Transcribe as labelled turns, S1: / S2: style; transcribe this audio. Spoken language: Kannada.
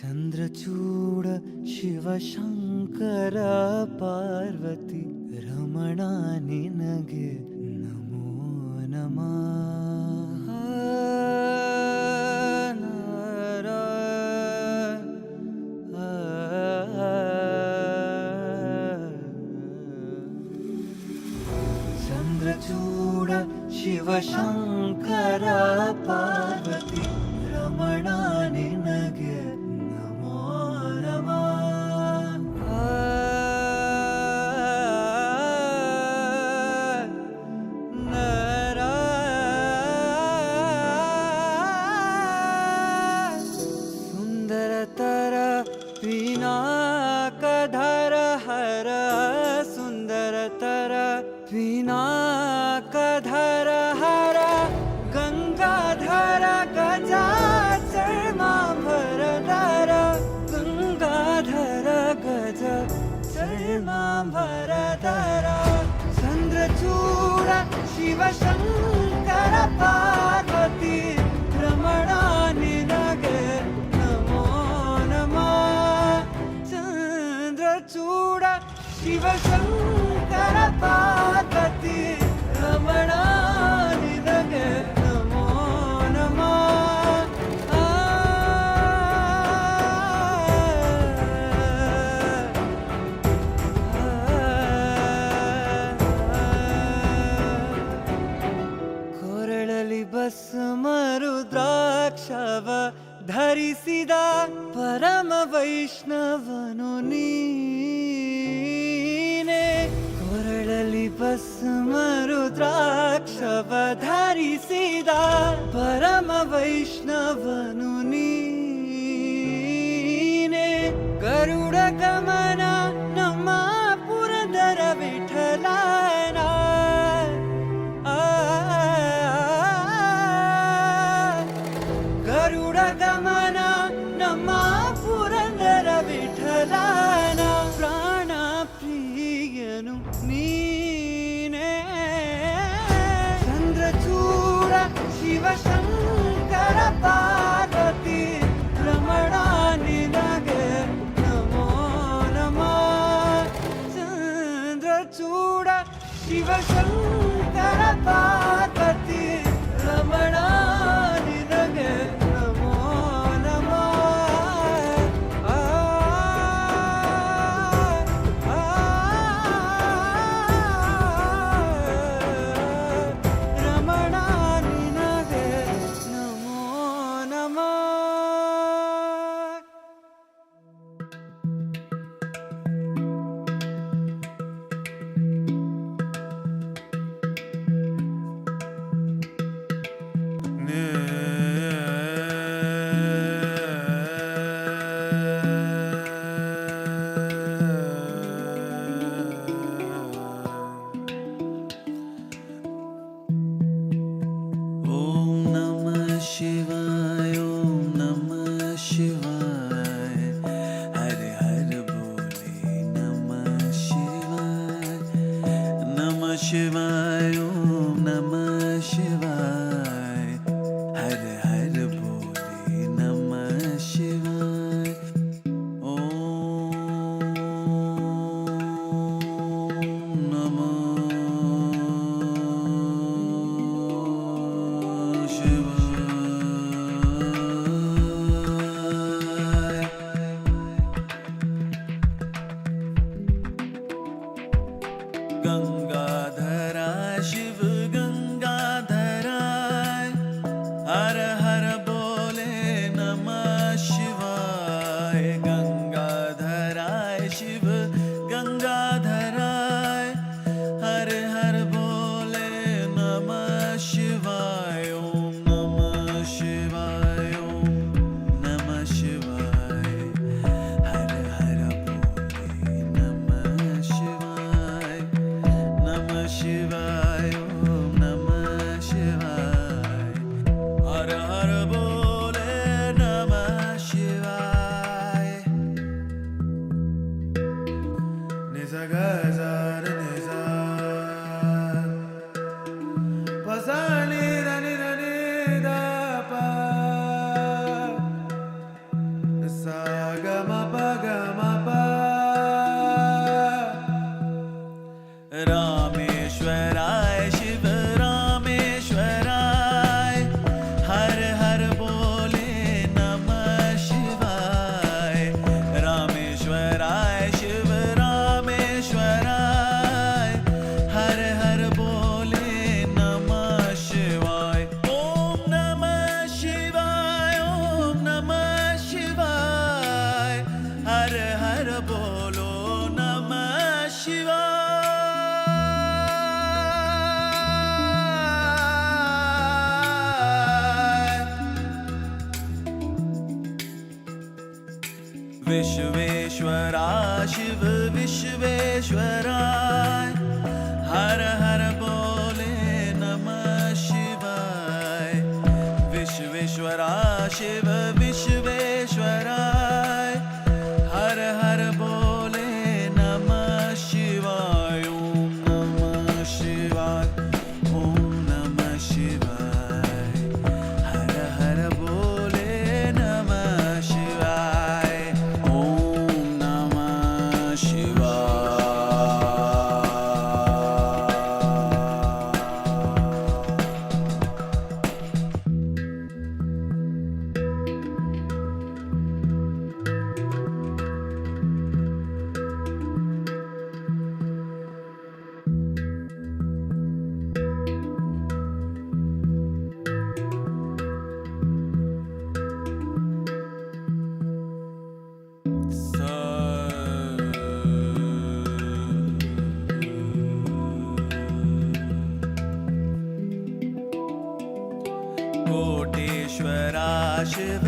S1: ಚಂದ್ರಚೂಡ ಶಿವಶಂಕರ ಪಾರ್ವತಿ ರಮಣ ನಿನಗೆ ನಮೋ ನಮಃ. ಚಂದ್ರಚೂಡ ಶಿವಶಂಕರ ಪಾರ್ವತಿ ರಮಣ ನಿನಗೆ ನಮೋ ನಮಃ. ಸುಂದರತರ ಪಿನಾಕಧರ ಹರ ಸುಂದರತರ ಪಿನಾಕಧರ ಹರ ಗಂಗಾಧರ ಗಜಾಚರ್ಮಾಂಬರಧರ ಗಂಗಾಧರ ಗಜ ಚರ್ಮಾಂಬರಧರ ಚಂದ್ರಚೂಡ ಶಿವಶಂಕರ ಪಾರ್ವತಿ ರಮಣ ನಿನಗೆ ನಮೋ ನಮಃ. ಚಂದ್ರಚೂಡ ಶಿವಶಂಕರ ಪಾರ್ವತಿ ರಮಣ ನಿನಗೆ ನಮೋ ನಮಃ. ಕೊರಳಲಿ ಭಸ್ಮ ರುದ್ರಾಕ್ಷವ ಧರಿಸಿದ ಪರಮ ವೈಷ್ಣವನು ನೀನೆ. ಕೊರಳಲಿ ಭಸ್ಮ ರುದ್ರಾಕ್ಷವ ಧರಿಸಿದ ಪರಮ ವೈಷ್ಣವನು ನೀನೆ. ಗರುಡ ಗಮನ ನಮ್ಮ ಪುರಂದರ ವಿಠಲನ ಗರುಡ ಗಮನ ನಮ್ಮ ಪುರಂದರ ವಿಠಲನ ಪ್ರಾಣ ಪ್ರಿಯನು ನೀನೇ. ಚಂದ್ರಚೂಡ ಶಿವಶಂಕರ ಪಾರ್ವತಿ ರಮಣ ನಿನಗೆ ನಮೋ ನಮಃ. ಚಂದ್ರಚೂಡ ಶಿವಶಂಕರ ಪಾರ್ವತಿ ರಮಣ ನಿನಗೆ ನಮೋ ನಮಃ. ರಮಣ ನಿನಗೆ ನಮೋ ನಮಃ.
S2: ಓಂ ನಮಃ ಶಿವಾಯ ಓಂ ನಮಃ ಶಿವಾಯ ಹರ ಹರ ಬೋಲೆ ನಮಃ ಶಿವಾಯ ನಮಃ ಶಿವಾಯ ಓಂ ನಮಃ ಶಿವಾಯ ಹರ ಹರ ಬೋಲೆ ನಮಃ ಶಿವಾಯ ಓಂ ನಮಃ गंगाधरा शिव गंगाधरा हर हर बोले नमः शिवाय. गंगाधराय शिव गंगाधराय हर हर बोले नमः शिवाय. ओम नमः शिवाय ओम नमः शिवाय हर हर बोले नमः शिवाय. नमः शिवाय ओम नमः शिवाय हर हर बोले नमः शिवाय. निसा गजार निसा पसानी रनि रनि दा पा सा ग म प ग म प रामेश्वराय शिव रामेश्वराय हर हर बोले नमः शिवाय रामेश्वराय शिव रामेश्वराय हर हर बोले नमः शिवाय ओम नमः शिवाय ओम नमः शिवाय हर हर बोलो नमः शिवाय विश्वेश्वरा शिव विश्वेश्वराय हर हर बोले नमः शिवाय विश्वेश्वरा शिव विश्वेश्वराय हर हर बोले नमः शिवाय ओम नमः शिवाय ओम नमः शिवाय हर हर बोले नमः शिवाय ओम नमः शिवाय कोटेश्वरा शिव